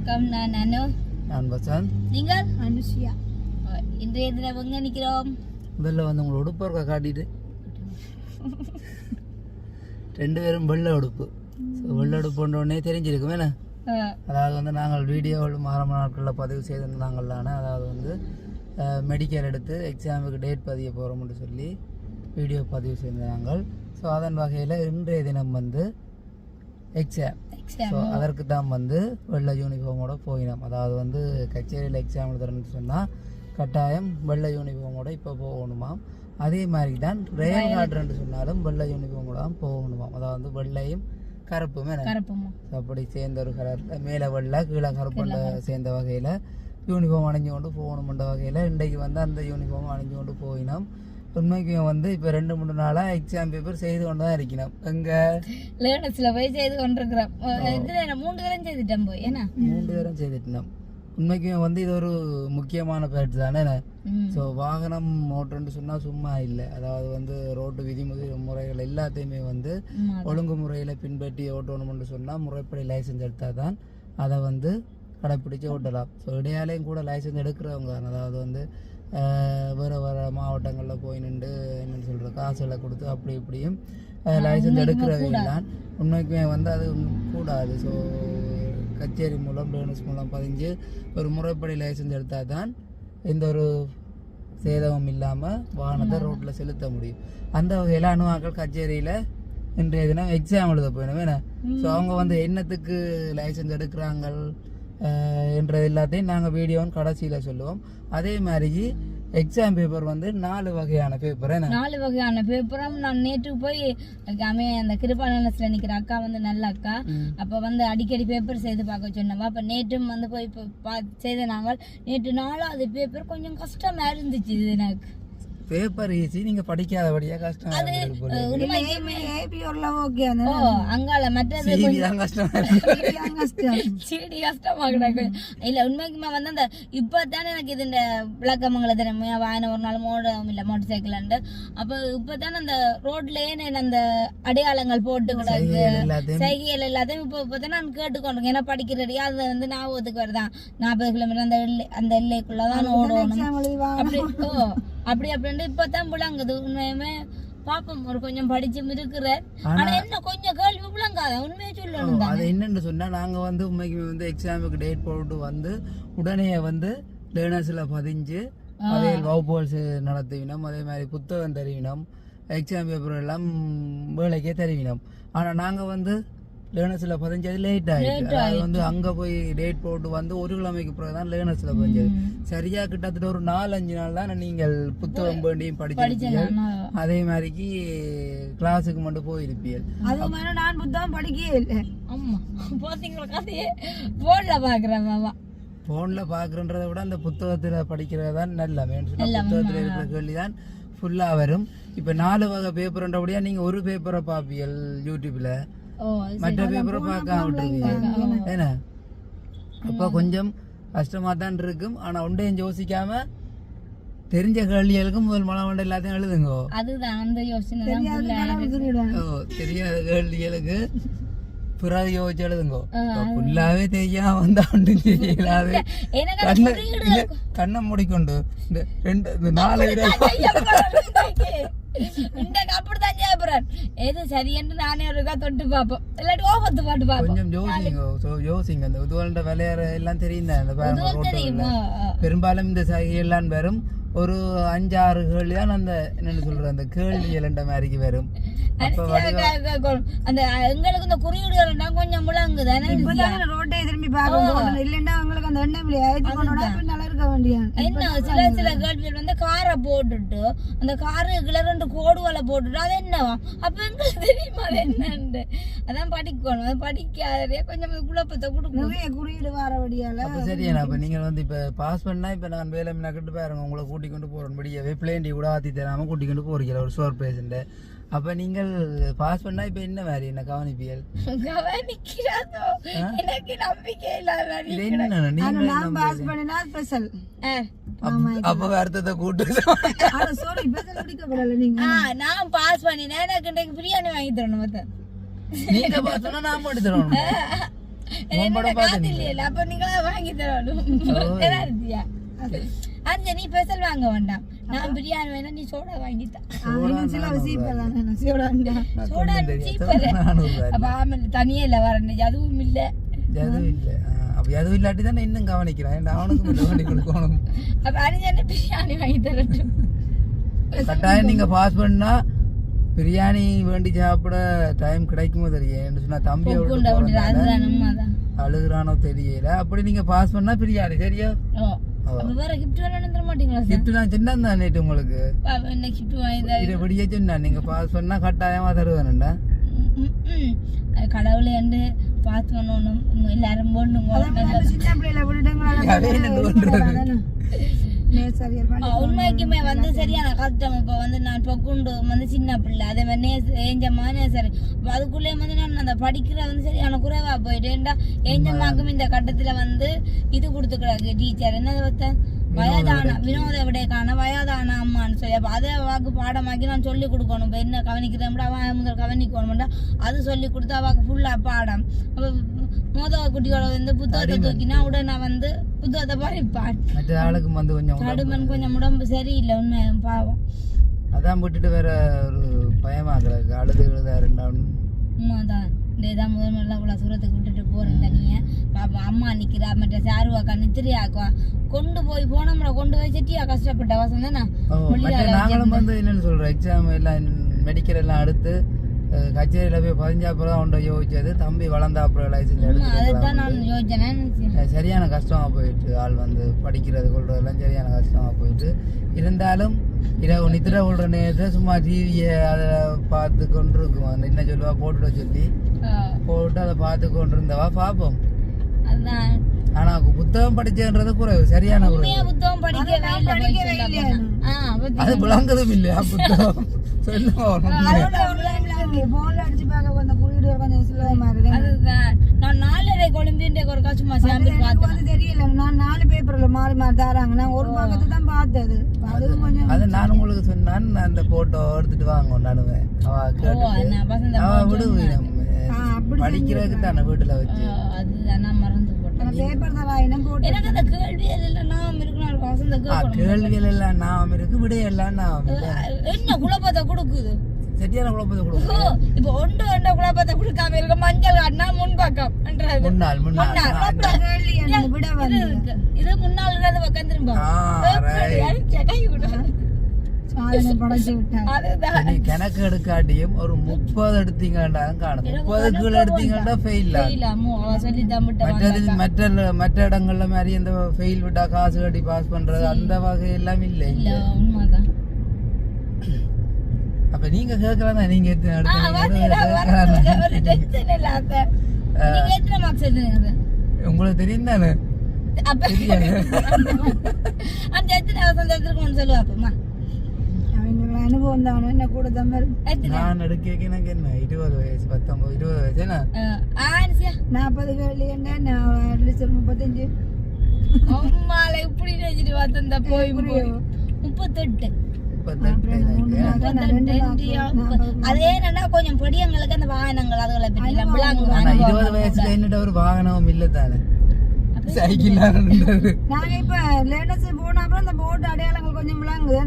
வணக்கம், நான் அனு. நான் பசான். நீங்கள்? அனுஷியா. இன்றைய தினம் எங்க நிக்கிறோம்? முதல்ல வந்து உங்களோட உடுப்பு இருக்க காட்டிட்டு ரெண்டு பேரும் வெள்ளை உடுப்பு. வெள்ளை உடுப்பு உடனே தெரிஞ்சிருக்கும் என்ன. அதாவது வந்து நாங்கள் வீடியோவில் ஆரம்ப நாட்களில் பதிவு செய்திருந்தாங்களான, அதாவது வந்து மெடிக்கல் எடுத்து எக்ஸாமுக்கு டேட் பதிய போகிறோம்னு சொல்லி வீடியோ பதிவு செய்திருந்தாங்க. ஸோ அதன் வகையில் இன்றைய தினம் வந்து எக்ஸாம். ஸோ அதற்கு தான் வந்து வெள்ளை யூனிஃபார்மோட போயினோம். அதாவது வந்து கச்சேரியில் எக்ஸாம் எழுதுறேன்னு சொன்னால் கட்டாயம் வெள்ளை யூனிஃபார்மோட இப்போ போகணுமாம். அதே மாதிரி தான் ரயில் காட்டுறேன்னு சொன்னாலும் வெள்ளை யூனிஃபார்மோட தான் போகணுமாம். அதாவது வந்து வெள்ளையும் கருப்புமே அப்படி சேர்ந்த ஒரு கலரில் மேலே வெள்ளை கீழே கருப்புண்ட சேர்ந்த வகையில் யூனிஃபார்ம் அணிஞ்சு கொண்டு போகணுமென்ற வகையில் இன்றைக்கு வந்து அந்த யூனிஃபார்ம் அணிஞ்சு கொண்டு போயினோம். உண்மைக்கு வந்து இப்போ 2-3 நாளாக எக்ஸாம் பேப்பர் செய்து கொண்டு தான் இருக்கணும். எங்கே லேர்னர்ஸில் போய் செய்து கொண்டிருக்கிறோம். 3 தரம் செய்துட்டோம் போய். ஏன்னா 3 தரம் செய்துட்டோம். உண்மைக்கு வந்து இது ஒரு முக்கியமான பேட் தானே. ஸோ வாகனம் ஓட்டுன்னு சொன்னால் சும்மா இல்லை. அதாவது வந்து ரோட்டு விதிமுறைகள் எல்லாத்தையுமே வந்து ஒழுங்கு முறையில் பின்பற்றி ஓட்டணும்னு சொன்னால் முறைப்படி லைசன்ஸ் எடுத்தால் தான் அதை வந்து கடைப்பிடிச்சு ஓட்டலாம். ஸோ இடையாலையும் கூட லைசன்ஸ் எடுக்கிறவங்க, அதாவது வந்து வேறு வேறு மாவட்டங்களில் போய் நின்று என்னென்னு சொல்கிற காசுகளை கொடுத்து அப்படி இப்படியும் லைசன்ஸ் எடுக்கிறவையெல்லாம் உண்மைக்குமே வந்து அது கூடாது. ஸோ கச்சேரி மூலம் லேர்னர்ஸ் மூலம் பதிஞ்சு ஒரு முறைப்படி லைசன்ஸ் எடுத்தால் தான் எந்த ஒரு சேதமும் இல்லாமல் வாகனத்தை ரோட்டில் செலுத்த முடியும். அந்த வகையில் அணுவாக்கள் கச்சேரியில் இன்றைய தினம் எக்ஸாம் எழுத போயிடும் வேணா. ஸோ அவங்க வந்து என்னத்துக்கு லைசன்ஸ் எடுக்கிறாங்க என்ற எல்லாத்தையும் நாங்கள் வீடியோன்னு கடைசியில் சொல்லுவோம். அதே மாதிரி எக்ஸாம் பேப்பர் வந்து 4 வகையான பேப்பர். 4 வகையான பேப்பரும் நான் நேற்று போய் அந்த கிருபானஸ்ல நிக்கிற அக்கா வந்து நல்ல அக்கா, அப்ப வந்து அடிக்கடி பேப்பர் செய்து பார்க்க சொன்னவா. அப்ப நேற்றும் வந்து போய் செய்த நாங்கள் நேற்று 4வது பேப்பர் கொஞ்சம் கஷ்டமா இருந்துச்சு. இது எனக்கு பேப்பர் ஈஸி, நீங்க படிக்காதபடியா கஷ்டம். அங்கால மற்றது சீடி கஷ்டமா கிடக்கு. இல்ல உண்மைக்குமா வந்து அந்த இப்பதானே எனக்கு இது இந்த விளக்கமங்கல தினமே வாயன ஒரு நாள் மோடம் இல்ல மோட்டர் சைக்கிள். அப்ப இப்பதானே அந்த ரோட்லயே அந்த அடையாளங்கள் போட்டு கிடக்கு, சைக்கிள் எல்லாத்தையும் இப்பதானே நான் கேட்டுக்கொண்டிருக்கேன். ஏன்னா படிக்கிறடியா அது வந்து ஞாபகத்துக்கு வருதான் 40 கிலோமீட்டர் அந்த எல்லைக்குள்ளதான் ஓடணும். அப்படி அப்படின்ட்டு இப்பதான் புழங்குது. உண்மையுமே பாப்போம், ஒரு கொஞ்சம் படிச்சு இருக்கிற. ஆனா என்ன கொஞ்சம் கேள்வி புழங்காத உண்மையை சொல்லணும். அது என்னன்னு சொன்னா, நாங்க வந்து உண்மைக்குமே வந்து எக்ஸாமுக்கு டேட் போட்டு வந்து உடனே வந்து லேர்னர்ஸ்ல பதிஞ்சு அதே வகுப்புகள் நடத்தினோம். அதே மாதிரி புத்தகம் தருவினோம், எக்ஸாம் பேப்பர் எல்லாம் வேலைக்கே தருவினோம். ஆனா நாங்க வந்து லேர்னர்ஸ்ல பதிஞ்சது லேட் ஆயிடுச்சு. அது வந்து அங்க போய் டேட் போட்டு வந்து 1 கிழமைக்கு பிறகுதான் லேர்னர்ஸ்ல பதிஞ்சது. சரியா கிட்டத்தட்ட ஒரு 4-5 நாள் தான் நீங்கள் புத்தகம் வேண்டியும் படிச்சிருப்பீர்கள். அதே மாதிரிக்கு கிளாஸுக்கு மட்டும் போயிருப்பீர்கள். அது மாதிரி நான் புத்தகம் படிக்கவே இல்லை. ஆமா பாத்தீங்களா, கதையே போன்ல பாக்குறேன். போன்ல பாக்குறன்றதை விட அந்த புத்தகத்துல படிக்கிறது தான் நல்ல. புத்தகத்துல இருக்கிற கேள்விதான் ஃபுல்லா வரும். இப்ப 4 வகை பேப்பர்ன்றபடியா நீங்க ஒரு பேப்பரை பாப்பீர்கள் யூடியூப்ல, மற்ற பேப்பரை பார்க்க விட்டுருவீங்க. ஏன்னா அப்ப கொஞ்சம் கஷ்டமா தான் இருக்கும். ஆனா ஒன்றையும் யோசிக்காம தெரிஞ்ச கேள்விகளுக்கு முதல் மனவண்ட எல்லாத்தையும் எழுதுங்க. அதுதான் அந்த யோசனை. தெரியாத கேள்விகளுக்கு பிறகு யோசிச்சு எழுதுங்க. ஃபுல்லாவே தெரியாம வந்தா ஒன்றும் செய்யலாது. கண்ணை மூடிக்கொண்டு இந்த 4 அப்படித்தான் ஜெயபுரன் எது சரி என்று நானே இருக்கா தொட்டு பாப்போம், இல்லாட்டி ஓபத்து பாட்டு பாப்போம். கொஞ்சம் யோசிங்க. இந்த உதுவல்ட விளையாட எல்லாம் தெரியும். பெரும்பாலும் இந்த எல்லாம் வரும் ஒரு 5-6 கேள்வி தான் அந்த என்னன்னு சொல்ற அந்த கேள்வி என்ற மாதிரிக்கு வரும். அந்த எங்களுக்கு இந்த குறியீடுகள் கொஞ்சம் முழங்குது. ரோட்டை திரும்பி பார்க்கணும் இல்லைன்னா அவங்களுக்கு அந்த எண்ணெய் இருக்க வேண்டிய என்ன சில கேள்விகள் வந்து காரை போட்டுட்டு அந்த காரு 2 கோடுகளை போட்டுட்டு அது என்னவா அப்ப எங்களுக்கு தெரியுமா அது என்னன்னு. அதான் படிக்கணும். அது படிக்காதே கொஞ்சம் குழப்பத்தை கொடுக்கணும். குறியீடு வாரபடியால சரியா. அப்ப நீங்க வந்து இப்ப பாஸ் பண்ணா இப்ப நான் வேலை கிட்ட பாருங்க உங்களை கூட்டிக்கொண்டு போறோம். படிக்கவே பிளேண்டி கூட ஆத்தி தராம கூட்டிக்கொண்டு போறீங்க ஒரு ஷோர் பேசண்ட். அப்ப நீங்கள் பாஸ் பண்ணா இப்ப என்ன மாதிரி என்ன கவனிப்பியல்? எனக்கு நம்பிக்கை இல்லாத அப்ப அர்த்தத்தை கூட்டு நான் பாஸ் பண்ணினேன். எனக்கு பிரியாணி வாங்கி தரணும். நீங்க பாஸ் பண்ணா நான் மட்டும் தரணும். என்னோட காசு இல்லையில அப்ப நீங்களா வாங்கி தரணும் இருந்தியா அந்த நீ பெசல் வாங்க வேண்டாம் நான் பிரியாணி வேணா நீ சோடா வாங்கிட்டா சோடா சீப்பர் அப்ப ஆமாம் தனியே இல்ல வரணும் அதுவும் இல்ல அப்ப எதுவும் இல்லாட்டி தானே இன்னும் கவனிக்கிறேன் அவனுக்கு கவனி கொடுக்கணும் அப்ப அரிஞ்சு பிரியாணி வாங்கி தரட்டும் கட்டாயம் நீங்க பாஸ் பண்ணா பிரியாணி வேண்டி சாப்பிட டைம் கிடைக்குமோ தெரியும் சொன்னா தம்பி அழுகுறானோ தெரியல அப்படி நீங்க பாஸ் பண்ணா பிரியாணி சரியா உங்களுக்கு சொன்னா நீங்க பாஸ் பண்ணா கட்டாயமா தருவேன்டா கடவுளே பாஸ் பண்ணணும் எல்லாரும் உண்மைக்குமே வந்து சரியான கஷ்டம் இப்ப வந்து நான் பொக்குண்டு வந்து சின்ன பிள்ளை அதே மாதிரி ஏஞ்சம்மா நேசரி அதுக்குள்ளே வந்து நான் அந்த படிக்கிற வந்து சரியான குறைவா போயிட்டேன்டா ஏஞ்சம்மாக்கும் இந்த கட்டத்துல வந்து இது கொடுத்துக்கிறாங்க டீச்சர் என்ன வயதான வினோத விடைக்கான வயதான அம்மான்னு சொல்லி அப்ப அதை அவாக்கு பாடமாக்கி நான் சொல்லி கொடுக்கணும் இப்ப என்ன கவனிக்கிறேன் அவன் முதல் கவனிக்கணும்டா அது சொல்லி கொடுத்து அவாக்கு ஃபுல்லா பாடம் அப்ப மோதவ குட்டியோட வந்து புத்தகத்தை தூக்கினா உடனே வந்து புத்தகத்தை படிப்பான் கடுமன் கொஞ்சம் உடம்பு சரியில்லை உண்மை பாவம் அதான் விட்டுட்டு வேற ஒரு பயமாக்குறாங்க அழுது ரெண்டாவது உண்மைதான் இதான் முதல் முதல்ல அவ்வளோ தூரத்துக்கு விட்டுட்டு போறேன் தனியா பாப்பா அம்மா நிக்கிறா மற்ற சாருவாக்கா நித்திரியாக்குவா கொண்டு போய் போனோம்ல கொண்டு போய் செட்டியா கஷ்டப்பட்ட வசம் தானே நாங்களும் வந்து என்னன்னு சொல்றோம் எக்ஸாம் எல்லாம் மெடிக்கல் எல்லாம் அடுத்து கச்சேரியில போய் 15 ஒன்றை யோசிச்சது தம்பி வளர்ந்தா அப்புறம் லைசன்ஸ் எடுத்து சரியான கஷ்டமா போயிட்டு ஆள் வந்து படிக்கிறது கொள்றதெல்லாம் சரியான கஷ்டமா போயிட்டு இருந்தாலும் இரவு நித்திர கொள்ற நேரத்தை சும்மா டிவியை அதை பார்த்து கொண்டு இருக்கும் என்ன சொல்லுவா போட்டுட சொல்லி போட்டு அதை பார்த்து கொண்டு இருந்தவா பார்ப்போம் ஆனா புத்தகம் படிச்சதுன்றது குறைவு சரியான புத்தகம் படிக்க அது விளங்குதும் இல்லையா புத்தகம் சொல்லுவோம் நான் 4:30 கொழும்பின்ற ஒரு சும்மா சாம்பிள் பார்த்தேன் தெரியல நான் 4 பேப்பர்ல மாறி மாறி தராங்க நான் ஒரு பக்கத்தை தான் பார்த்தது அது நான் உங்களுக்கு சொன்னான் அந்த போட்டோ எடுத்துட்டு வாங்க நானுவேன் அவ விடுவேன் படிக்கிறதுக்கு தானே வீட்டுல வச்சு அதுதான் நான் மறந்து போட்டேன் பேப்பர் தான் வாயினம் போட்டு எனக்கு அந்த கேள்விகள் எல்லாம் நாம இருக்கணும் கேள்விகள் எல்லாம் நாம இருக்கு விடையெல்லாம் நாம என்ன குழப்பத்தை கொடுக்குது சரியான குழப்பத்தை கொடுக்கும் இப்ப ஒன்று குழப்பத்தை கொடுக்காம இருக்க மஞ்சள் காட்டினா முன்பக்கம் முன்னாள் இது முன்னாள் பக்கம் திரும்ப கணக்கு எடுக்காட்டியும் ஒரு 30 எடுத்தீங்கன்னா காணும் 30 கீழே எடுத்தீங்கன்னா ஃபெயில் மற்ற இடங்கள்ல மாதிரி இந்த ஃபெயில் விட்டா காசு கட்டி பாஸ் பண்றது அந்த வகை எல்லாம் இல்லை அப்ப நீங்க கேட்கலாம் நீங்க உங்களுக்கு தெரியும் தானே அனுபவம் தானே என்ன கூட நான் எடுக்க எனக்கு என்ன 20 வயசு 19 20 வயசு என்ன 40 கேள்வி என்ன 35 அம்மால இப்படி நினைச்சிட்டு பார்த்தா போய் 38 அதே என்னன்னா கொஞ்சம் பொடியங்களுக்கு அந்த வாகனங்கள் அதுகளை பற்றி 20 வயசுல என்னோட ஒரு வாகனம் இல்ல தானே சைக்கிள் நாங்க இப்ப லேட்டஸ்ட் போன அப்புறம் அந்த போட் அடையாளங்கள் கொஞ்சம் விளங்குது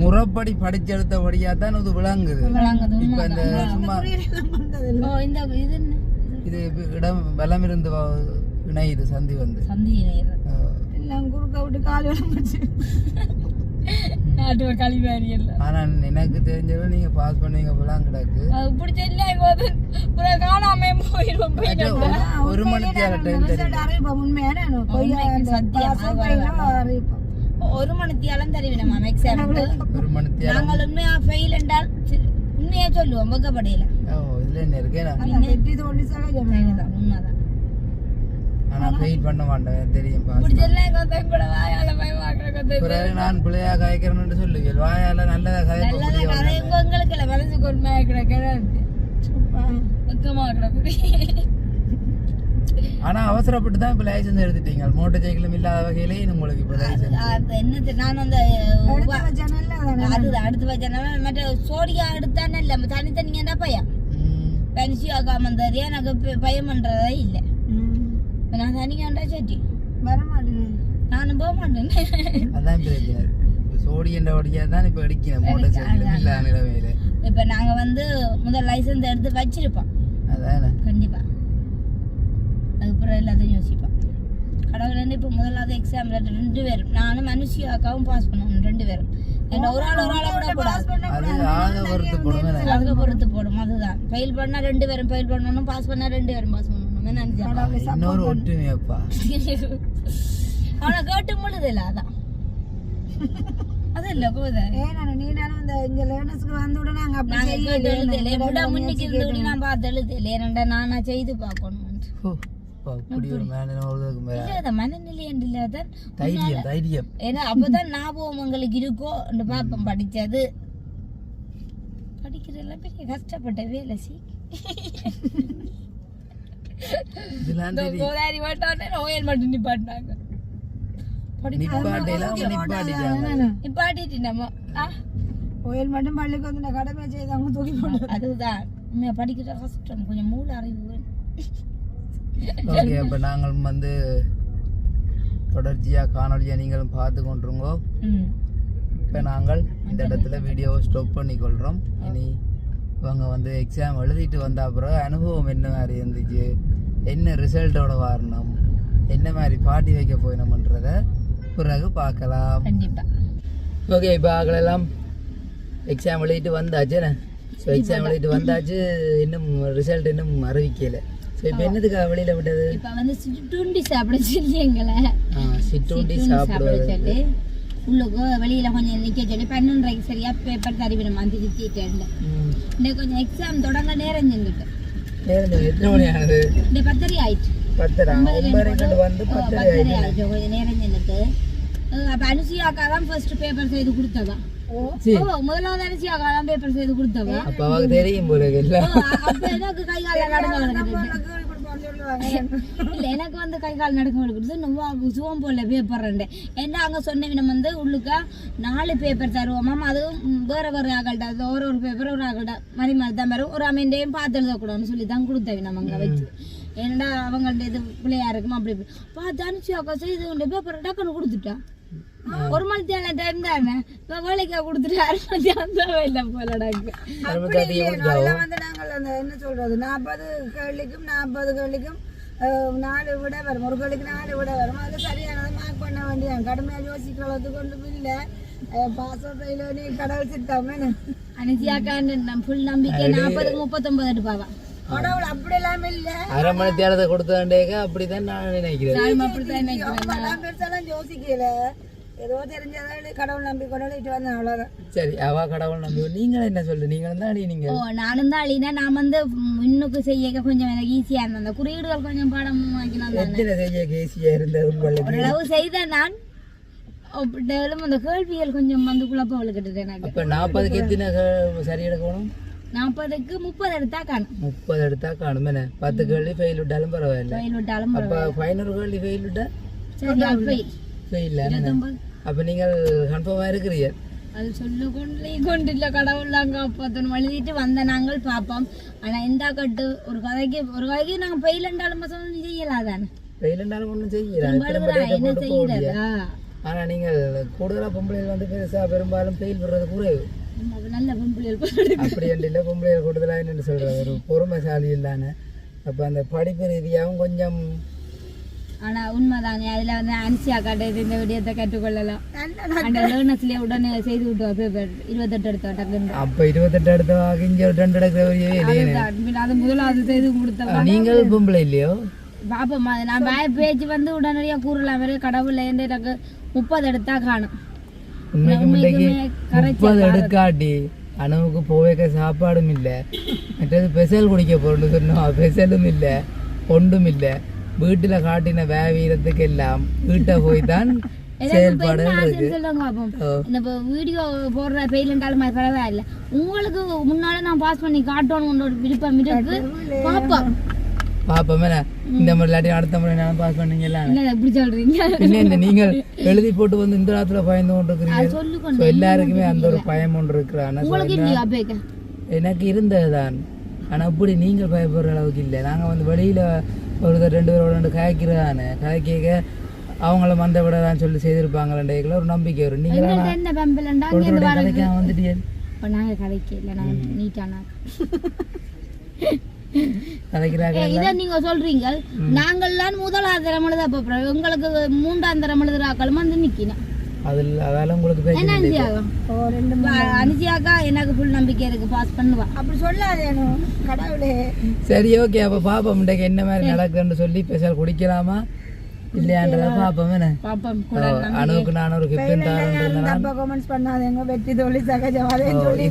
முறைப்படி படிச்செடுத்தபடியா தான் இது விளங்குது இப்ப இந்த சும்மா இது இடம் வலம் இருந்து இணையுது சந்தி வந்து எல்லாம் குறுக்க விட்டு கால் விளம்பிச்சு நாட்டு கழிவாரி எல்லாம் ஆனா எனக்கு தெரிஞ்சது நீங்க பாஸ் பண்ணீங்க போலாம் கிடக்கு பிடிச்ச இல்லை காணாம போயிடும் ஒரு மணிக்கு ஒரு மணித்தியாலம் தெரியும் மேம் எக்ஸாம் ஒரு மணிக்கு நாங்கள் உண்மையா ஃபெயில் என்றால் உண்மையா சொல்லுவோம் வெக்கப்படையில இதுல என்ன இருக்கேன் உண்மைதான் ஆனா ஃபெயில் பண்ண மாட்டேன் தெரியும் நான் பிள்ளையா காய்க்கிறேன்னு சொல்லுவேன் வாயால நல்லதா காய்க்க உங்களுக்கு மனசுக்கு உண்மையா கிடக்கு ஆனா அவசரப்பட்டு தான் இப்ப லைசன்ஸ் எடுத்துட்டீங்க மோட்டார் சைக்கிளும் இல்லாத வகையிலே உங்களுக்கு இப்ப லைசன்ஸ் என்ன நான் அந்த அடுத்து வச்சேன் மற்ற சோடியா எடுத்தானே இல்ல தனித்தனியா பையன் பென்சி ஆகாம இருந்தாரு எனக்கு பயம் பண்றதே இல்லை நான் தனிக்காண்டா சட்டி வர மாட்டேன் நானும் போக மாட்டேன் அதான் பிரச்சனை சோடியண்ட ஓடியா தான் இப்ப அடிக்கணும் மோட்டார் சைக்கிள் இல்ல நிலமையில இப்ப நாங்க வந்து முதல் லைசன்ஸ் எடுத்து வச்சிருப்போம் அதானே கண்டிப்பா அதுக்கப்புறம் எல்லாத்தையும் யோசிப்போம் கடவுள் இப்ப முதலாவது எக்ஸாம்ல 2 பேரும் நானும் மனுஷியாக்காவும் பாஸ் பண்ணுவோம் 2 பேரும் என்ன ஒரு ஆளை கூட கூடாது அது ஆக பொறுத்து போடுமே அங்க பொறுத்து போடும் அதுதான் ஃபெயில் பண்ணா 2 பேரும் ஃபெயில் பண்ணணும் பாஸ் பண்ணா 2 பேரும் பாஸ் பண்ணணும் நினைச்சேன் இன்னொரு ஒற்றுமையப்பா அவனை கேட்டு முழுதில்ல அதான் அதல்ல போத நீ நானும் இந்த இங்க லேர்னர்ஸ்க்கு வந்த உடனே நாங்க அப்படி நாங்க கேட்டு எழுதல செய்யல எப்படா முன்னுக்கு இருந்து நான் பார்த்து எழுதல ஏனண்டா நானா செய்து பார்க்கணும் அப்படி ஒரு மேனோருக்கு மேல இல்ல மனநிலை இல்லாதான் தைரியம் ஏன்னா அப்பதான் ஞாபகம் உங்களுக்கு இருக்கோ பாப்பம் படிச்சது படிக்கிறதெல்லாம் பெரிய கஷ்டப்பட்ட வேலை சி இதெல்லாம் தெரியும் கோதாரி மாட்டானே நோயல் மட்டும் நிப்பாட்டினாங்க நிப்பாட்டிட்டு நம்ம கோயில் மட்டும் பள்ளிக்கு வந்து கடமை செய்தாங்க தூக்கி போட்டு அதுதான் படிக்கிற கஷ்டம் கொஞ்சம் மூளை அறிவு ஓகே அப்ப நாங்கள் வந்து தொடர்ச்சியா காணொலியா நீங்களும் பார்த்து கொண்டிருங்கோ இப்ப நாங்கள் இந்த இடத்துல வீடியோவை ஸ்டாப் பண்ணிக்கொள்றோம் இனி இவங்க வந்து எக்ஸாம் எழுதிட்டு வந்த அப்புறம் அனுபவம் என்ன மாதிரி இருந்துச்சு என்ன ரிசல்ட்டோட வரணும் என்ன மாதிரி பாட்டி வைக்க போயினோம்ன்றத பிறகு பார்க்கலாம் கண்டிப்பா ஓகே இப்போ ஆகலாம் எக்ஸாம் எழுதிட்டு வந்தாச்சுண்ணே ஸோ எக்ஸாம் எழுதிட்டு வந்தாச்சு இன்னும் ரிசல்ட் இன்னும் அறிவிக்கல ஸோ இப்போ என்னதுக்காக வெளியில் விட்டது இப்போ வந்து சிற்றுண்டி சாப்பிட சொல்லி எங்களை சிற்றுண்டி சாப்பிட சொல்லி உள்ளுக்கு வெளியில கொஞ்சம் நிற்க சொல்லி 12:30 சரியா பேப்பர் தருவிடும் அந்த திட்டேன் இன்னைக்கு கொஞ்சம் எக்ஸாம் தொடங்க நேரம் செஞ்சுட்டு எத்தனை மணி ஆனது இந்த 10:30 ஆயிடுச்சு 10:30 வந்து 10:30 ஆயிடுச்சு கொஞ்சம் நேரம் செஞ்சுட்டு அப்ப அனுசியாக்கா தான் ஃபர்ஸ்ட் பேப்பர் செய்து கொடுத்ததா முதலாவது அனுசியாக்கா தான் பேப்பர் செய்து கொடுத்தவா அப்ப அவங்களுக்கு தெரியும் போல இல்ல அப்ப எனக்கு கை கால நடக்க இல்ல எனக்கு வந்து கை கால் நடக்க கொடுத்து சுவம் போல பேப்பர் என்ன அங்க சொன்னவினம் வந்து உள்ளுக்கா 4 பேப்பர் தருவோம் அதுவும் வேற ஆகல்ட்டா ஒரு பேப்பர் ஒரு ஆகல்ட்டா மாதிரி மாதிரி தான் வரும் ஒரு அமௌண்டையும் பார்த்து எழுதக்கூடாதுன்னு சொல்லி தான் கொடுத்தவினம் அங்க வச்சு ஏன்னா அவங்கள்ட்ட இது பிள்ளையா இருக்குமா அப்படி பார்த்து அனுப்பிச்சு செய்து பேப்பர் டக்குன்னு கொடுத்துட்டா ஒரு மணித்தான டைம் தானே இப்ப வேலைக்கா கொடுத்துட்டு 1/2 மணித்தான இல்லை போலடாக்கு வந்து நாங்கள் அந்த என்ன சொல்றது 40 கேள்விக்கும் 4 விட வரும் ஒரு கேள்விக்கு 4 விட வரும் அது சரியானதை மார்க் பண்ண வேண்டியது கடுமையா யோசிக்கிறதுக்கு ஒன்றும் இல்லை பாசோ ஃபெயிலோ நீ கடவுள் சித்தாமே அனுசியாக்கா ஃபுல் நம்பிக்கை 40-39 எடுப்பாவா கடவுள் அப்படி எல்லாம் இல்ல 1/2 மணி தேரத்தை கொடுத்தாண்டேங்க அப்படிதான் நான் நினைக்கிறேன் பெருசாலாம் யோசிக்கல ஏதோ தெரிஞ்சதால கடவுள் நம்பி கொண்டு வந்தேன் அவ்வளவுதான் சரி அவ கடவுள் நம்பி நீங்க என்ன சொல்லு நீங்க தான் அழினீங்க நானும் தான் அழினா நான் வந்து இன்னுக்கு செய்ய கொஞ்சம் எனக்கு ஈஸியா இருந்தேன் அந்த குறியீடுகள் கொஞ்சம் பாடம் எத்தனை செய்ய ஈஸியா இருந்தது உங்களுக்கு ஓரளவு செய்தேன் நான் அந்த கேள்விகள் கொஞ்சம் வந்து குழப்பம் விழுக்கிட்டு எனக்கு இப்ப 40க்கு எத்தனை சரி எடுக்கணும் 40க்கு 30 எடுத்தா காணும் 30 எடுத்தா காணும் என்ன 10 கேள்வி ஃபெயில் விட்டாலும் பரவாயில்ல ஃபெயில் விட்டாலும் அப்ப ஃபைனல் கேள்வி ஃபெயில் விட்டா சரி ஃபெயில் அப்ப நீங்கள் கன்ஃபார்மா இருக்கிறீங்க அது சொல்லு கொண்டில்ல கடவுள் அங்க அப்பத்தன் எழுதிட்டு வந்த நாங்கள் பார்ப்போம் ஆனா இந்த கட்டு ஒரு கதைக்கு நாங்க ஃபெயில் என்றாலும் செய்யலாதானே ஃபெயில் என்றாலும் ஒன்றும் செய்யலாம் என்ன செய்யறதா ஆனா நீங்கள் கூடுதலா பொம்பளைகள் வந்து பெருசா பெரும்பாலும் ஃபெயில் பண்றது குறைவு நல்ல பொம்பளைகள் அப்படி இல்லை பொம்பளைகள் கூடுதலா என்னன்னு சொல்றது ஒரு பொறுமைசாலி இல்லானே அப்ப அந்த படிப்பு ரீதியாகவும் கொஞ்சம் ஆனா உண்மைதானே அதுல வந்து அனுசியா காட்ட இந்த விடயத்தை கற்றுக்கொள்ளலாம் அந்த லேர்னர்ஸ்லயே உடனே செய்து விட்டோம் பேப்பர் 28 எடுத்தோம் அப்ப 28 எடுத்தவாக இங்க 2 எடுக்கிறவரையே அது முதலாவது செய்து கொடுத்தா நீங்கள் பொம்பளை இல்லையோ பாப்போம் நான் பேச்சு வந்து உடனடியா கூறலாம் வேற கடவுள் எனக்கு 30 எடுத்தா காணும் உண்மைக்கு 30 எடுக்காட்டி அணுவுக்கு போவேக்க சாப்பாடும் இல்லை மற்றது பெசல் குடிக்க போறோம்னு சொன்னோம் பெசலும் இல்லை ஒன்றும் இல்லை வீட்டுல காட்டின வேவீரத்துக்கு எல்லாம் வீட்டை போய் தான் செயல்பாடு வீடியோ போடுற பெயிலண்டாலும் பரவாயில்ல உங்களுக்கு முன்னால நான் பாஸ் பண்ணி காட்டணும் விருப்பம் இருக்கு பாப்போம் பாப்போம் இந்த மாதிரி இல்லாட்டி அடுத்த முறை நான் பாஸ் பண்ணீங்களா எப்படி சொல்றீங்க இல்லை நீங்கள் எழுதி போட்டு வந்து இந்த நேரத்துல பயந்து கொண்டு இருக்கிறீங்க எல்லாருக்குமே அந்த ஒரு பயம் ஒன்று இருக்கிறான் எனக்கு இருந்ததுதான் ஆனால் இப்படி நீங்கள் பயப்படுற அளவுக்கு இல்லை. நாங்கள் வந்து வெளியில் ஒருத்தர் 2 பேரோட காய்க்கிறதானே காய்க்க அவங்கள மந்த விடதான் சொல்லி செய்திருப்பாங்களேக்குள்ள ஒரு நம்பிக்கை வரும். நீங்கள் கதைக்காம வந்துட்டீங்க. நாங்கள் கதைக்க இல்லை, நாங்கள் நீட்டானா கதைக்கிறாங்க. இதை நீங்க சொல்றீங்க, நாங்கள்லாம் முதலாவது தரம் எழுத போறோம், உங்களுக்கு 3ஆம் தரம் எழுதுறாக்களும் வந்து நிக்கணும். அதால உங்களுக்கு அனுஜியாக்கா எனக்கு ஃபுல் நம்பிக்கை இருக்கு, பாஸ் பண்ணுவா. அப்படி சொல்லாதேனோ கடவுளே. சரி ஓகே, அப்ப பாப்போம் இன்றைக்கு என்ன மாதிரி நடக்குதுன்னு சொல்லி ஸ்பெஷல் குடிக்கலாமா இல்லையான்றத பாப்போம். என்ன பாப்போம். அணுவுக்கு நான் ஒரு கிஃப்ட் கமெண்ட்ஸ் பண்ணாதேங்க, வெற்றி தோழி சகஜமாவே சொல்லி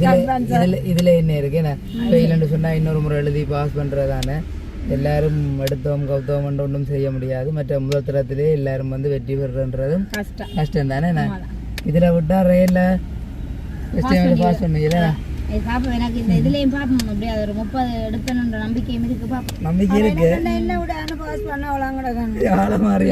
இதுல என்ன இருக்கு என்ன ஃபெயில்னு சொன்னா இன்னொரு முறை எழுதி பாஸ் பண்றதானே. எல்லாரும் எடுத்தோம் கௌத்தவம் ஒன்றும் செய்ய முடியாது. மற்ற முதல் தரத்திலே எல்லாரும் வந்து வெற்றி பெறுறதும் கஷ்டம் தானே. இதுல விட்டா ரயில்ல பாஸ் பண்ணுவீங்களா? பாப்போம், எனக்கு இந்த இதுலயும் பாப்போம். அப்படியே அது ஒரு 30 எடுக்கணுன்ற நம்பிக்கையும் இருக்கு. பாப்போம், நம்பிக்கை இருக்கு. என்ன விட பாஸ் பண்ண அவ்வளோங்கடா மாறி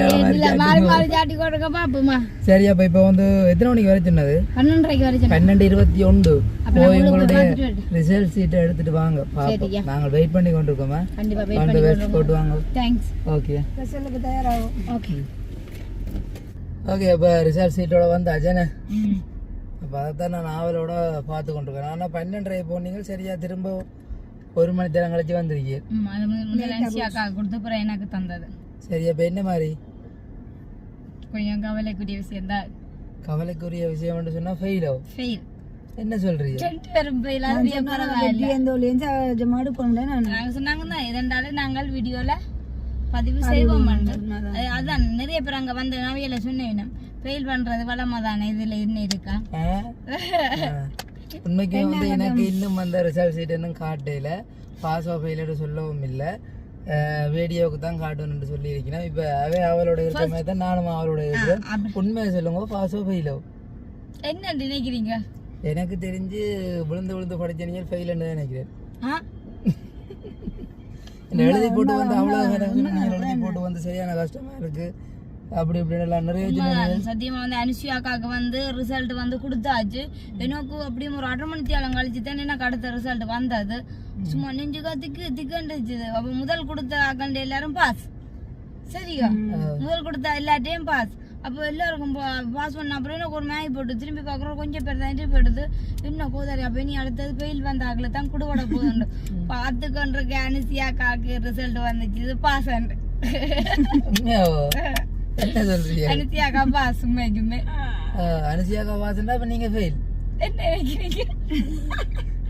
மாறி சாட்டி கொடுக்க பாப்போமா. சரி, அப்ப இப்ப வந்து எத்தனை மணிக்கு வரை சொன்னது? 12:30 வரை. 12:21 போய் உங்களுடைய ரிசல்ட் சீட்டை எடுத்துட்டு வாங்க. பாப்போம், நாங்கள் வெயிட் பண்ணி கொண்டிருக்கோமா. கண்டிப்பா வெயிட் பண்ணி போட்டு வாங்க. தேங்க்ஸ். ஓகே, ஸ்பெஷலுக்கு தயாராகும். Okay okay. அப்ப ரிசல்ட் சீட்டோட வந்தாச்சேனே. அப்போ அதைத்தான் நான் ஆவலோட பார்த்து கொண்டிருக்கேன். ஆனால் 12:30 போனீங்க, சரியா திரும்ப 1 மணி நேரம் கழிச்சு வந்திருக்கீங்க. கொடுத்த எனக்கு தந்தது. சரி, அப்போ என்ன மாதிரி கொஞ்சம் கவலைக்குரிய விஷயம் தான். கவலைக்குரிய விஷயம் சொன்னா ஃபெயில் ஆகும். ஃபெயில் என்ன சொல்றீங்க? சொன்னாங்கன்னா இதனால நாங்கள் வீடியோல பதிவு செய்வோம். அதான் நிறைய பேர் அங்க வந்து நவியல சொன்னேன், ஃபெயில் பண்றது வளமா தானே, இதுல என்ன இருக்கா? உண்மைக்கு வந்து எனக்கு இன்னும் அந்த ரிசல்ட் சீட் இன்னும் காட்டையில, பாஸ் ஆஃப் ஃபெயிலோட சொல்லவும் இல்லை, வீடியோவுக்கு தான் காட்டணும்னு சொல்லி இருக்கிறேன். இப்போ அவளோட இருக்கிற மாதிரி தான் நானும் அவளோட இருக்கிறேன். உண்மையை சொல்லுங்க, பாஸ் ஆஃப் ஃபெயிலோ என்ன நினைக்கிறீங்க? எனக்கு தெரிஞ்சு விழுந்து படிச்ச நீங்கள் ஃபெயில்னு நினைக்கிறேன். எழுதி போட்டு வந்து அவ்வளோ எழுதி போட்டு வந்து சரியான கஷ்டமா இருக்கு. அப்படி இப்படின்னு எல்லாம் நிறைய சத்தியமா வந்து அனுஷியாக்காக்கு வந்து ரிசல்ட் வந்து கொடுத்தாச்சு. எனக்கு அப்படியும் ஒரு 1/2 மணி நேரம் கழிச்சு தான் எனக்கு அடுத்த ரிசல்ட் வந்தது. சும்மா நெஞ்சுக்கா திக்குண்டுச்சு. அப்ப முதல் கொடுத்த அக்கண்ட எல்லாரும் பாஸ். சரியா, முதல் கொடுத்த எல்லாத்தையும் பாஸ். அப்போ எல்லாருக்கும் பாஸ் பண்ண அப்புறம் எனக்கு ஒரு மேகி போட்டு திரும்பி பார்க்குறோம், கொஞ்சம் பேர் தான் திருப்பி எடுத்து இன்னும் கோதாரி. அப்போ நீ அடுத்தது ஃபெயில் வந்த ஆகல தான் குடுவட போதுண்டு பார்த்துக்கொண்டிருக்க அனுஷியாக்காக்கு ரிசல்ட் வந்துச்சு, இது பாஸ் ஆண்டு. என்ன சொல்றீங்க? அனுஷியாக்கா பாஸ். உண்மைக்குமே அனுஷியாக்கா பாஸ்னா அப்ப நீங்க ஃபெயில். என்ன நினைக்கிறீங்க?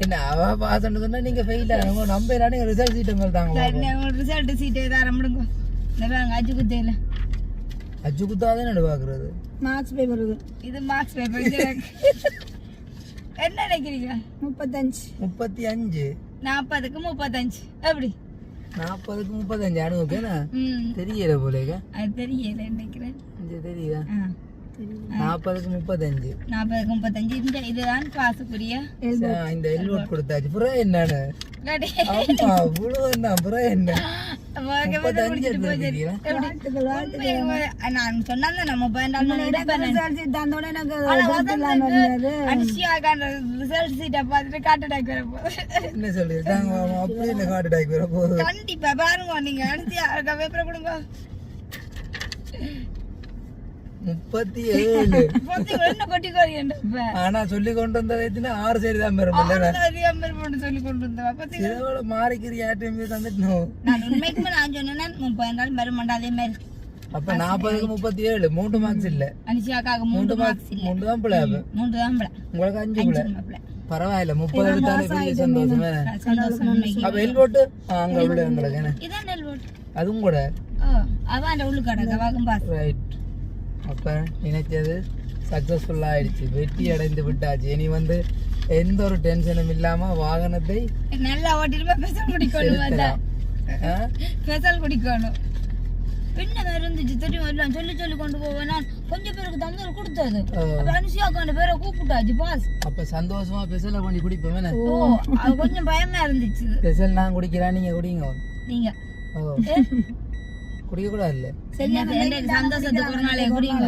என்ன அவ பாஸ் சொன்னா நீங்க ஃபெயில் ஆகும். நம்ம என்ன ரிசல்ட் சீட் உங்களுக்கு தாங்க. ரிசல்ட் சீட்டே தர முடியுங்க. பாருங்க, அஜு குத்தையில அஜு குத்தாதான் என்ன பாக்குறது? மார்க்ஸ் பேப்பர் இது மார்க்ஸ் பேப்பர். என்ன நினைக்கிறீங்க? 35 35 40க்கு 35 எப்படி? 40க்கு 35 அனுபவம் தெரியல போலேங்க. அது தெரியல நினைக்கிறேன். தெரியுதா? 40க்கு 35 40க்கு 35 இதுதான் பாஸுக்குரிய இந்த எல்வோட் கொடுத்தாச்சு. புறம் என்னன்னு நான் சொன்னேன் நம்ம ரிசல்ட் சீட்டை பார்த்துட்டு ஹார்ட் அட்டாக் வர போகுது. என்ன சொல்லிருக்காங்க? அப்படி என்ன ஹார்ட் அட்டாக் வர போகுது? கண்டிப்பா பாருங்க, நீங்க அனுப்பியா பேப்பரை கொடுங்க. 37 ஆனா சொல்லி கொண்டு வந்ததை 6 சரி தான் பெறும். சொல்லி கொண்டு வந்தா மாறிக்கிறியா தந்துட்டோம். நான் உண்மைக்குமே நான் சொன்னேன் 30 நாள் பெற மாட்டேன். அதே மாதிரி அப்ப 40க்கு 37 3 மார்க்ஸ் இல்ல. அனுஷியாக்காக 3 மார்க்ஸ் இல்ல, 3 தான் பிள்ளை. 3 தான் பிள்ளை. உங்களுக்கு 5 பிள்ளை. பரவாயில்ல, 30 எடுத்தாலே பெரிய சந்தோஷமே. அப்ப எல் போட்டு அங்க உள்ள உங்களுக்கு இதான் எல் போட்டு அதுவும் கூட அதான் அந்த உள்ளு கடை வாகும் பாஸ். ரைட். அப்ப நினைச்சது சக்சஸ்ஃபுல்லா ஆயிடுச்சு, வெற்றி அடைந்து விட்டாச்சு. இனி வந்து எந்த ஒரு டென்ஷனும் இல்லாம வாகனத்தை நல்லா ஓட்டிட்டு பெசல் குடிக்கணும். பெசல் குடிக்கணும். பின்ன இருந்துச்சு தெரியும், எல்லாம் சொல்லி சொல்லி கொண்டு போவேன். நான் கொஞ்சம் பேருக்கு தந்தல் கொடுத்தது. அனுஷியாக்கான பேரை கூப்பிட்டாச்சு பாஸ். அப்ப சந்தோஷமா பெசல பண்ணி குடிப்போம். அது கொஞ்சம் பயமா இருந்துச்சு. பெசல் நான் குடிக்கிறேன், நீங்க குடிங்க. நீங்க குடிக்க கூடாது இல்ல? சந்தோஷத்துக்கு ஒரு நாளே குடிங்க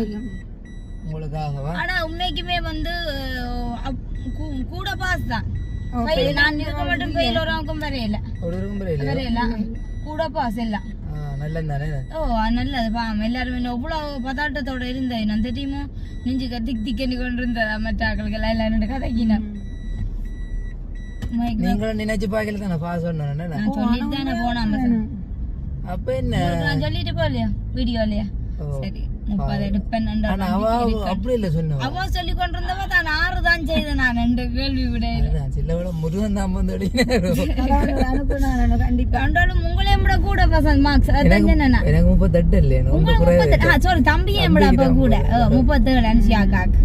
உங்களுக்காகவா? ஆனா உண்மைக்குமே வந்து கூட பாஸ் தான். நான் இருக்க மட்டும் ஃபெயில் வரவங்க வரையில. அப்படி இருக்கும் பிறகு வரையலாம் கூட பாஸ் எல்லாம் நல்லது தானே. ஓ நல்லது பாம் எல்லாருமே எவ்வளவு பதாட்டத்தோட இருந்த நான் தெரியுமோ நெஞ்சு திக் திக்கி கொண்டு இருந்த மற்றாக்களுக்கு எல்லாம் எல்லாரும் கதைக்கினேன் நீங்களும் நினைச்சு பாக்கல தானே பாஸ் பண்ணணும். நான் சொல்லிட்டு தானே போனேன் அப்ப என்ன நான் சொல்லிட்டு போகலையா வீடியோலயா சரி 30 எடுப்பேன் அப்படி இல்ல சொன்ன அவ சொல்லி கொண்டிருந்தவ தான் 6 தான் செய்தேன் நான் 2 கேள்வி விட சில விட முருகன் தான் வந்து கண்டிப்பா கண்டாலும் உங்களே விட கூட பசங்க மார்க்ஸ் அதான் என்ன எனக்கு 38 இல்லையா சாரி தம்பியே விட அப்ப கூட 37 அனுஷியாக்காக்கு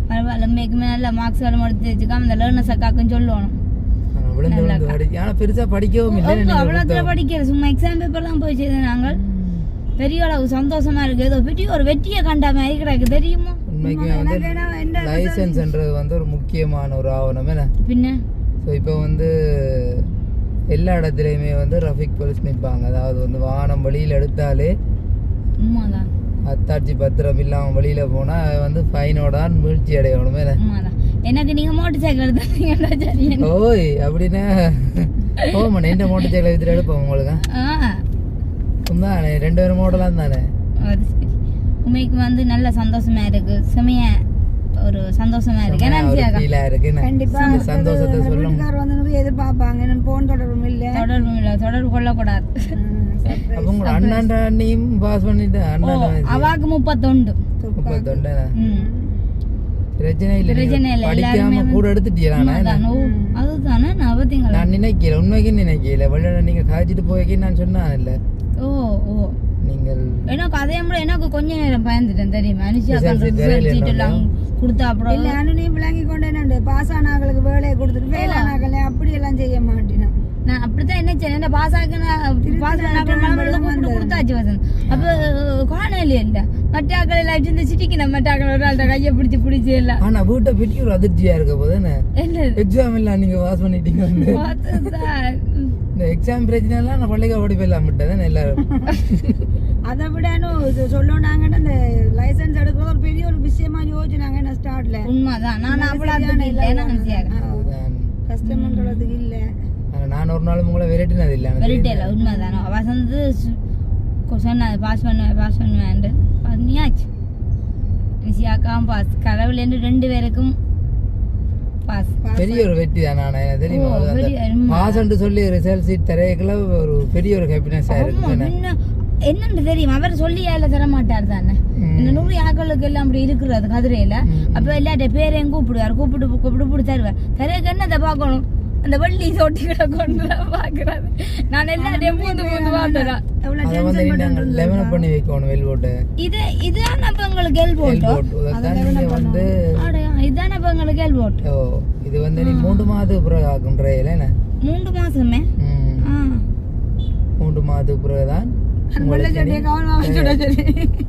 பரவாயில்ல மேக்குமே நல்ல மார்க்ஸ் எல்லாம் எடுத்து வச்சுக்காம இந்த லேர்னர்ஸ் அக்காக்குன்னு சொல்லணும். பெருசா படிக்கவும் இல்லை அவ்வளோ படிக்கிற சும்மா எக்ஸாம் பேப்பர்லாம் போய் செய்தேன் நாங்கள் பெரிய அளவு சந்தோஷமா இருக்கு ஏதோ பெரிய ஒரு வெற்றியை கண்ட மாதிரி கிடக்கு தெரியுமா. உண்மைக்கு வந்து லைசன்ஸ்ன்றது வந்து ஒரு முக்கியமான ஒரு ஆவணம் என்ன பின்ன இப்போ வந்து எல்லா இடத்துலையுமே வந்து ரஃபிக் போலீஸ் நிற்பாங்க. அதாவது வந்து வாகனம் வழியில் எடுத்தாலே உண்மைதான் அத்தாட்சி பத்திரம் இல்லாம வெளியில போனா வந்து ஃபைனோட தான் வீழ்ச்சி அடையணுமே. எனக்கு நீங்க மோட்டர் சைக்கிள் எடுத்தீங்க ஓய் அப்படின்னா போமா எந்த மோட்டர் சைக்கிள் எடுத்துட்டு எடுப்போம் உங்களுக்கு தானே 2 பேரும் மாடலாம் தானே. உண்மைக்கு வந்து நல்ல சந்தோஷமா இருக்கு செமைய ஒரு சந்தோஷமா இருக்கு கண்டிப்பா சந்தோஷத்தை சொல்லும் எதிர்பார்ப்பாங்க போன் தொடர்பும் இல்ல தொடர்பு கொள்ளக்கூடாது. அப்ப உங்க அண்ணாண்டையும் பாஸ் பண்ணிட்டு அவாக்கு 31 பிரச்சனை இல்ல படிக்காம கூட எடுத்துட்டீங்களா அதுதானே நான் நினைக்கல உண்மைக்கு நினைக்கல வெளியில நீங்க காய்ச்சிட்டு போய்க்கு நான் சொன்னேன் இல்ல ஓ ஓ நீங்கள் எனக்கு அதே மாதிரி எனக்கு கொஞ்ச நேரம் பயந்துட்டேன் தெரியுமா அனுஷியா கொடுத்தா அப்புறம் இல்ல அனு நீ விளங்கி கொண்டே பாஸ் ஆனாங்களுக்கு வேலையை கொடுத்துட்டு ஃபெயில் ஆனாங்களே அப்படி எல்லாம் செய்ய மாட்டேன் நான் அப்படித்தான் என்ன செய்யணும் பாஸ் கொடுத்தாச்சு வசந்த் அப்ப காணலையே இல்ல மட்டாக்கள் எல்லாம் இந்த சிட்டிக்கு நம்ம மட்டாக்கள் ஒரு ஆள்கிட்ட கையை பிடிச்சி எல்லாம் ஆனா வீட்டை பெரிய ஒரு அதிர்ச்சியா இருக்க போது எக்ஸாம் எல்லாம் நீங்க பாஸ் பண்ணிட்டீங்க இந்த எக்ஸாம் பிரச்சனை எல்லாம் நான் பள்ளிக்கா ஓடி போயிடலாம் விட்டேன் எல்லாரும் அதை விட சொல்லணும்னாங்கன்னா இந்த லைசன்ஸ் எடுக்கிறது ஒரு பெரிய ஒரு விஷயமா யோசிச்சுனாங்க என்ன ஸ்டார்ட்ல உண்மைதான் நான் அவ்வளவு கஷ்டம்ன்றதுக்கு இல்ல நான் ஒரு நாள் உங்களை வெரைட்டினது இல்லை வெரைட்டில உண்மைதானோ வசந்து சொன்னது பாஸ் பண்ணுவேன் பண்ணியாச்சு நிஷியாக்காவும் பாஸ் கடவுளேன்னு 2 பேருக்கும் பாஸ் பெரிய ஒரு வெற்றி தான். நான் தெரியுமா பாஸ் சொல்லி ரிசல்ட் சீட் தரையக்குள்ள ஒரு பெரிய ஒரு ஹாப்பினஸ் ஆயிருக்கு. என்னன்னு தெரியும் அவர் சொல்லி ஏல தர மாட்டார் தானே இந்த 100 ஆக்களுக்கு எல்லாம் அப்படி இருக்கிறது கதிரையில அப்ப எல்லாட்ட பேரையும் கூப்பிட்டு தருவார் தரையக்கு என்னதை பார்க்கணும் அந்த வள்ளி சொட்டிகளை கொண்டு பாக்குறாரு நான் எல்லாரையும் பூந்து பார்த்தேன் பண்ணி வைக்கணும் வெல் போட்டு இதுதான் அப்ப உங்களுக்கு எல் போட்டோ வந்து இதுதான் அப்ப உங்களுக்கு எல் போட்டோ இது வந்து நீ 3 மாதத்துக்கு பிறகு ஆக்குன்றேல 3 மாசமே 3 மாதத்துக்கு பிறகுதான்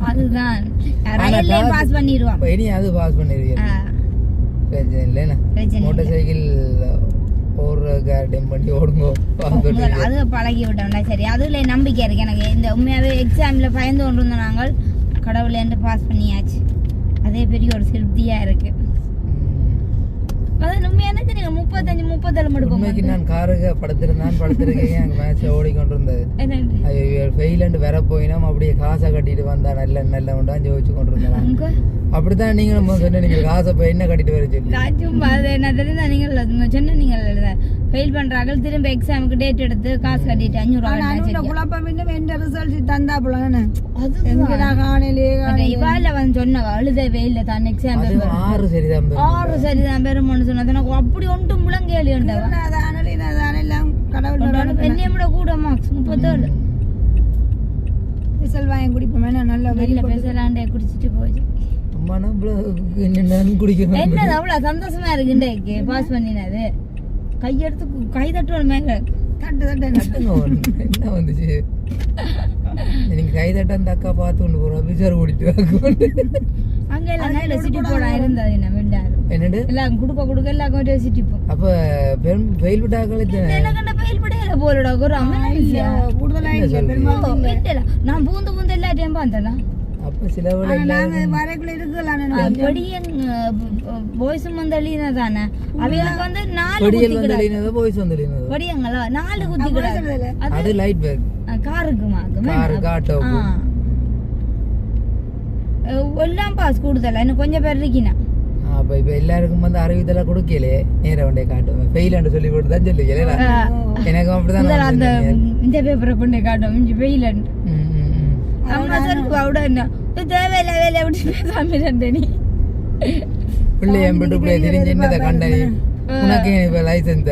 அதுதான் பாஸ் பண்ணிடுவான் இனி அது பாஸ் பண்ணிருக்கேன் பிரச்சனை இல்லைன்னா மோட்டார் சைக்கிள் அது பழகி விட்டோம்ல சரி அதுல நம்பிக்கை இருக்கு எனக்கு இந்த உண்மையாவே எக்ஸாம்ல பயந்து கொண்டு இருந்தோம் நாங்கள் கடவுளேந்து பாஸ் பண்ணியாச்சு அதே பெரிய ஒரு திருப்தியா இருக்கு. உண்மையான 35-37 மட்டும் நான் காருக படுத்திருக்கேன் மேட்ச் ஓடிக்கொண்டிருந்தது ஃபெயிலண்டு வர போயினோம் அப்படியே காசை கட்டிட்டு வந்தா நல்ல உண்டா ஜோதிச்சு கொண்டிருந்தேன். அப்படித்தான் நீங்களும் சொன்ன நீங்கள் காசை போய் என்ன கட்டிட்டு வர சொல்லி என்ன தெரியுதா நீங்கள் சொன்ன நீங்கள் ஃபெயில் பண்றாங்க திரும்ப எக்ஸாமுக்கு டேட் எடுத்து காசு கட்டிட்டு 500 குழப்பம் இன்னும் எந்த ரிசல்ட் தந்தா போல இவால வந்து சொன்னவா எழுதவே இல்லை தான் எக்ஸாம் 6 சரிதான் பெருமன்னு சொன்னா அப்படி ஒன்றும் முழங்கேலி என்னையோட கூட மார்க்ஸ் 37 ரிசல்ட் வாங்கி குடிப்போம் நல்ல வெளியில பேசலாண்டே குடிச்சிட்டு போச்சு என்ன அவ்வளவு சந்தோஷமா இருக்கு பாஸ் பண்ணினது கையெடுத்து கை தட்டுவோம் மேல என்ன வந்துச்சு நீங்க கை தட்ட அந்த அக்கா பார்த்து கொண்டு போறோம் பிசார் ஓடிட்டு அங்க எல்லாம் நல்ல சிட்டி போடா இருந்தது என்ன விண்டாரு என்னது எல்லாம் குடுக்க எல்லாம் ஒரு சிட்டி போ அப்ப ஃபெயில் விட்டாங்களே என்ன ஃபெயில் விடல போலடா ஒரு அம்மா இல்ல கூடுதலா இல்ல நான் பூந்து எல்லாத்தையும் பார்த்தேன் அப்ப சில வேளை நாங்க வரைக்குள்ள இருக்கலாம் படியன் பாய்ஸும் வந்து எழுதினா தானே அவைகளுக்கு வந்து 4 படியல் வந்து எழுதினதோ பாய்ஸ் வந்து எழுதினதோ படியங்களா 4 குத்தி கிடாது அது லைட் பேக் காருக்குமா காருக்கு ஆட்டோக்கு எல்லாம் பாஸ் கூடுதல இன்னும் கொஞ்சம் பேர் இருக்கீனா அப்ப இப்ப எல்லாருக்கும் வந்து அறிவித்தெல்லாம் கொடுக்கலே நேர வண்டியை காட்டுவேன் ஃபெயிலான்னு சொல்லி போட்டு தான் சொல்லுங்களே எனக்கு அப்படிதான் அந்த இந்த பேப்பரை கொண்டு காட்டும் இஞ்சி ஃபெயிலான்னு அம்மா சார் அவட என்ன தேவையில்ல வேலை அப்படி பேசாம நீ பிள்ளை எம்பிட்டு பிள்ளை தெரிஞ்சு என்னதை கண்டனி உனக்கு இப்ப லைசன்ஸ்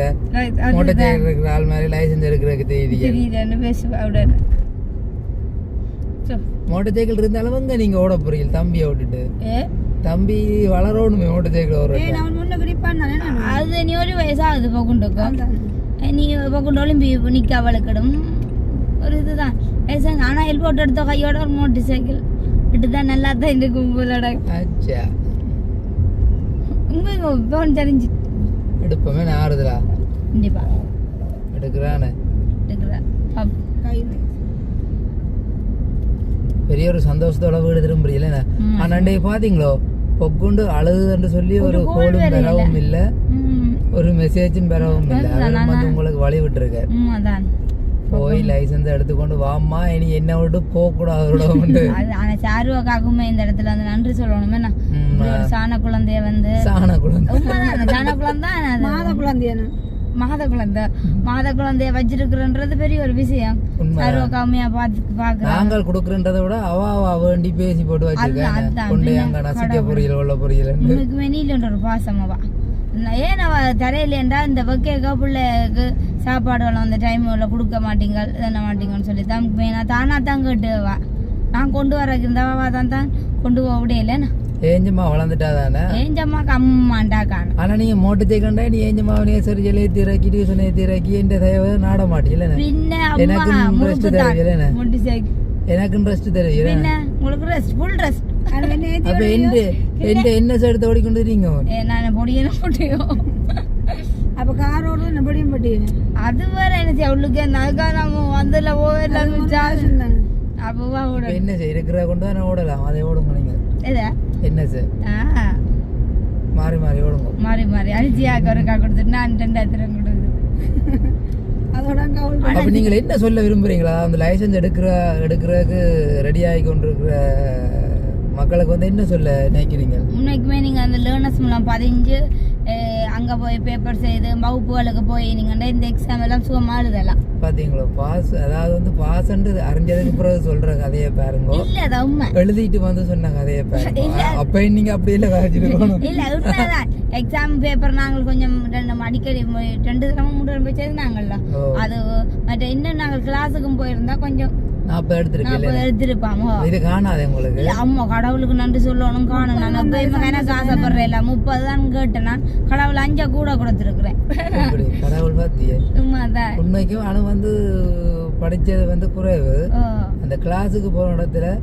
மோட்டர் சைக்கிள் இருக்கிற ஆள் மாதிரி லைசன்ஸ் எடுக்கிறதுக்கு தெரியல பேசுவா அவட மோட்டர் சைக்கிள் இருந்தாலும் வந்து நீங்க ஓட போறீங்க தம்பியை விட்டுட்டு தம்பி வளரணுமே மோட்டர் சைக்கிள் ஓடுறேன் அது நீ ஒரு வயசாகுது போக்குண்டுக்கும் நீ போக்குண்டு ஒலிம்பி நிக்க அவளுக்கிடும் ஒரு இதுதான் வயசாங்க ஆனா ஹெல்மெட் எடுத்த கையோட ஒரு மோட்டர் சைக்கிள் விட்டுதான் நல்லா தான் இருக்கும் போலடா அச்சா உங்க போன் தெரிஞ்சு எடுப்பமே நான் ஆறுதலா கண்டிப்பா எடுக்கிறானே எடுக்கிறா பெரிய ஒரு சந்தோஷத்தோட வீடு திரும்புறீங்களே ஆனாண்டே பாத்தீங்களோ பொக்குண்டு அழுதுன்னு சொல்லி ஒரு கோலும் பெறவும் இல்ல ஒரு மெசேஜும் பெறவும் இல்ல அவர் வந்து உங்களுக்கு வழி விட்டுருக்காரு போய் லைசன்ஸ் எடுத்துக்கொண்டு வாமா இனி என்ன விட்டு போக கூடாது அவரோட உண்டு ஆனா சாருவாக்காகுமே இந்த இடத்துல வந்து நன்றி சொல்லணுமே சாண குழந்தைய வந்து சாண குழந்தை சாண குழந்தை மாத குழந்தையான மாத குழந்தைய வச்சிருக்கிறன்றது பெரிய ஒரு விஷயம் சாருவாக்காமையா பாத்து நாங்கள் கொடுக்கறன்றதை விட அவ வேண்டி பேசி போட்டு வச்சிருக்கேன் கொண்டு அங்க நசிக்க பொரியல் உள்ள பொரியல் உனக்கு வெளியில ஒரு பாசமாவா ஏன் அவ தரையிலேண்டா இந்த வக்கையக்கா பிள்ளைக்கு சாப்பாடு அந்த டைம் கொடுக்க மாட்டீங்க என்ன மாட்டீங்கன்னு சொல்லி தான் நான் தானா தான் கேட்டுவா நான் கொண்டு வர இருந்தாவா தான் கொண்டு போக விடையிலண்ணா ஏஞ்சம்மா வளர்ந்துட்டாதானே ஏஞ்சம்மாக்கு அம்மாண்டாக்கான ஆனா நீங்க மோட்டர் சைக்கிள்டா நீ ஏஞ்சம்மாவனே சரி ஜெலேத்தி இறக்கி டியூசன் ஏத்தி இறக்கி என் தயவு நாட மாட்டீங்கல்ல பின்ன எனக்கு இன்ட்ரெஸ்ட் தெரியல மோட்டர் சைக்கிள் எனக்கு இன்ட்ரெஸ்ட் தெரியல பின்ன உங்களுக்கு ரெஸ்ட் ஃபுல் ரெஸ்ட் அப்ப என்ன எடுத்து ஓடிக்கொண்டு இருக்கீங்க நான் பொடியன போட்டியோ அப்ப காரோட நபடியும் பட்டி அது வேற என்ன அவளுக்கு அதுக்காக நம்ம வந்துல போயிடலாம் அப்பவா ஓட என்ன செய்ய இருக்கிற கொண்டு தான் ஓடலாம் அதை ஓடுங்க நீங்க என்ன சார் மாறி மாறி ஓடுங்க மாறி அரிசியாக்க ஒருக்கா கொடுத்துட்டு நான் 2000 கொடுக்குது அதோட அப்ப நீங்க என்ன சொல்ல விரும்புறீங்களா அந்த லைசன்ஸ் எடுக்கிறதுக்கு ரெடி ஆகி கொண்டிருக்கிற மக்களுக்கு வந்து என்ன சொல்ல நினைக்கிறீங்க உண்மைக்குமே நீங்க அந்த லேர்னர்ஸ் மூலம் 15 அங்க போய் பேப்பர் செய்து வகுப்புகளுக்கு போய் நீங்க இந்த எக்ஸாம் எல்லாம் சுகமா எழுதலாம் பாத்தீங்களா பாஸ் அதாவது வந்து பாஸ் அறிஞ்சதுக்கு பிறகு சொல்ற கதையை பாருங்க இல்ல அது உண்மை எழுதிட்டு வந்து சொன்ன கதையை பாருங்க அப்ப நீங்க அப்படி இல்ல காய்ச்சிருக்கணும் இல்ல உண்மைதான் எக்ஸாம் பேப்பர் நாங்கள் கொஞ்சம் அடிக்கடி 2 தடவை 3 தடவை போய் செய்தாங்கல்ல அது மற்ற இன்னும் நாங்கள் கிளாஸுக்கும் போயிருந்தா கொஞ்சம் 40 எடுத்திருப்பாமோ இது காணாது உங்களுக்கு அம்மா கடவுளுக்கு நன்றி சொல்லணும் காணும் நான் எனக்கு ஆசைப்படுறேன் 30 தான் கேட்டேன் நான் கடவுள் 5 கூட கொடுத்துருக்குறேன் கடவுள் பாத்தியே உண்மைக்கும் ஆனா வந்து படிச்சது வந்து குறைவு அந்த கிளாஸுக்கு போற இடத்துல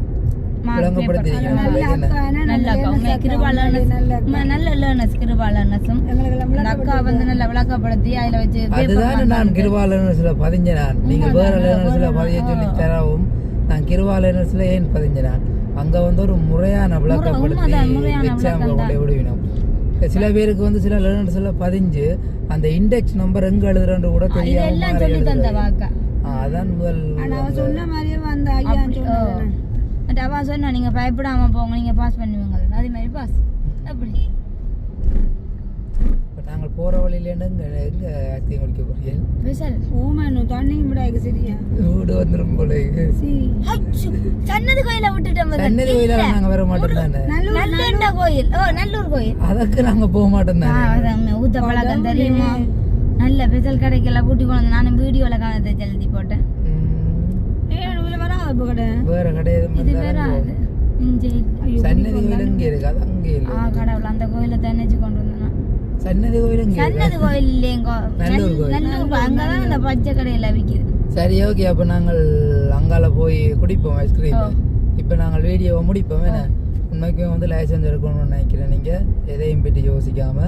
அக்கா வந்து நல்ல விளக்கப்படுத்தி அதுல வச்சு அதுதான் நான் கிருபா லேர்னர்ஸ்ல பதிஞ்சேன் நீங்க வேற லேர்னர்ஸ்ல பதிய சொல்லி தரவும் நான் கிருபா லேர்னர்ஸ்ல ஏன் பதிஞ்சேன் அங்க வந்து ஒரு முறையான விளக்கப்படுத்தி எக்ஸாம்ல கொண்டு விடுவினோம் சில பேருக்கு வந்து சில லேர்னர்ஸ்ல பதிஞ்சு அந்த இண்டெக்ஸ் நம்பர் எங்க எழுதுறன்னு கூட தெரியாம அதான் முதல் சொன்ன மாதிரியே வந்து ஐயா சொன்னாங்க அவ சொன்னா நீங்க பயப்படாம போங்க நீங்க பாஸ் பண்ணுவீங்க அதே மாதிரி பாஸ் அப்படி நாங்கள் போற வழியில எங்க ஆக்டிங் முடிக்க போறீங்க பேசல் ஓமனு தண்ணி விடாய்க்கு சரியா வீடு வந்துரும் போல சன்னதி கோயில விட்டுட்டோம் சன்னதி கோயில நாங்க வர மாட்டோம் தானே நல்லூர் கோயில் நல்லூர் கோயில் அதுக்கு நாங்க போக மாட்டோம் தானே ஊத்த பழக்கம் தெரியுமா நல்ல பெசல் கடைக்கெல்ல கூட்டி கொண்டு நானும் வீடியோல காணத்தை எழுதி போட்டேன் வேற சன்னதி கோயில் இங்க இருக்கு அது அங்க இல்ல கடவுள் அந்த கோயில தன்னிச்சு கொண்டு வந்தா சன்னதி கோயில் இங்க சன்னதி கோயில் இல்லைங்க நல்லூர் அங்கதான் அந்த பச்சை கடையில விக்குது சரி ஓகே அப்ப நாங்கள் அங்கால போய் குடிப்போம் ஐஸ்கிரீம் இப்ப நாங்கள் வீடியோவை முடிப்போம் என்ன உண்மைக்கும் வந்து லைசன்ஸ் எடுக்கணும்னு நினைக்கிறேன் நீங்க எதையும் பற்றி யோசிக்காம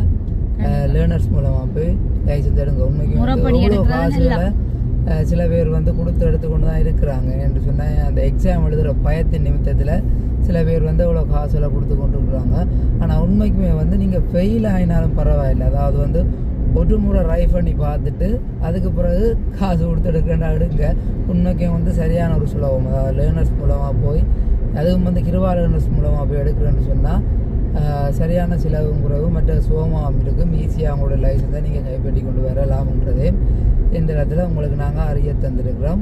லேர்னர்ஸ் மூலமா போய் லைசன்ஸ் எடுங்க உண்மைக்கும் காசுல சில பேர் வந்து கொடுத்து எடுத்துக்கொண்டு தான் இருக்கிறாங்க என்று சொன்னால் அந்த எக்ஸாம் எழுதுகிற பயத்தின் நிமித்தத்தில் சில பேர் வந்து இவ்வளோ காசெல்லாம் கொடுத்து கொண்டு இருக்கிறாங்க. ஆனால் உண்மைக்குமே வந்து நீங்கள் ஃபெயில் ஆகினாலும் பரவாயில்லை. அதாவது வந்து ஒரு முறை ட்ரை பண்ணி பார்த்துட்டு அதுக்கு பிறகு காசு கொடுத்து எடுங்க. உண்மைக்கும் வந்து சரியான ஒரு சுலபம். அதாவது லேர்னர்ஸ் மூலமாக போய் அதுவும் வந்து கிருவா லேர்னர்ஸ் மூலமாக போய் எடுக்கிறேன்னு சொன்னால் சரியான செலவும் குறைவு மற்ற சுகமாகவும் இருக்கும். ஈஸியாக அவங்களோட லைசன்ஸை நீங்கள் கைப்பற்றி கொண்டு வரலாம்ன்றதே இந்த இடத்துல உங்களுக்கு நாங்கள் அறிய தந்திருக்கிறோம்.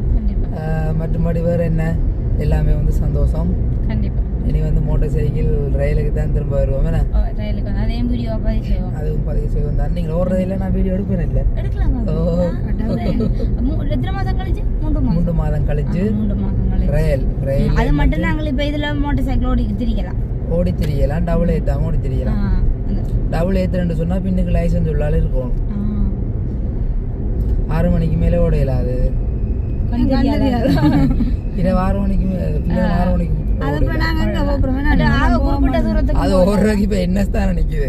மற்றபடி வேறு என்ன எல்லாமே வந்து சந்தோஷம். கண்டிப்பாக இனி வந்து மோட்டார் சைக்கிள் ரயிலுக்கு தான் திரும்ப வருவோம். ரயிலுக்கு வந்து அதையும் வீடியோ பதிவு செய்வோம். அதுவும் பதிவு செய்வோம் தான். நீங்கள் ஓடுறதில்லை, நான் வீடியோ எடுப்பேன் இல்லை. எடுக்கலாம். எத்தனை மாதம் கழிச்சு? 3 மாதம் கழிச்சு ரயில் அது மட்டும் நாங்கள் இப்போ இதில் மோட்டார் சைக்கிள் ஓடி திரியலாம். டபுள் ஏற்றாம ஓடி திரியலாம். டபுள் ஏற்றுறேன்னு சொன்னால் பின்னுக்கு லைசன்ஸ் உள்ளாலும் இருக்கணும். 6 மணிக்கு மேலே ஓடையில அது இரவு 6 மணிக்கு 6 மணிக்கு அது ஓடுறதுக்கு இப்போ என்ன ஸ்தானம் நிற்குது.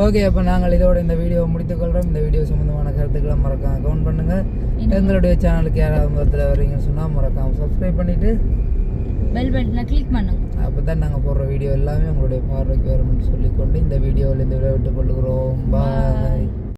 ஓகே, அப்போ நாங்கள் இதோட இந்த வீடியோவை முடித்துக்கொள்கிறோம். இந்த வீடியோ சம்மந்தமான கருத்துக்களை மறக்காம கமெண்ட் பண்ணுங்கள். எங்களுடைய சேனலுக்கு யாராவது முதல்ல வரீங்கன்னு சொன்னால் மறக்காமல் சப்ஸ்கிரைப் பண்ணிவிட்டு பெல் பட்டனை கிளிக் பண்ணுங்க. அப்போ தான் நாங்கள் போடுற வீடியோ எல்லாமே உங்களுடைய பார்வைக்கு வரும்னு சொல்லிக்கொண்டு இந்த வீடியோவில் இந்த விட விட்டுக் கொள்கிறோம். பாய்.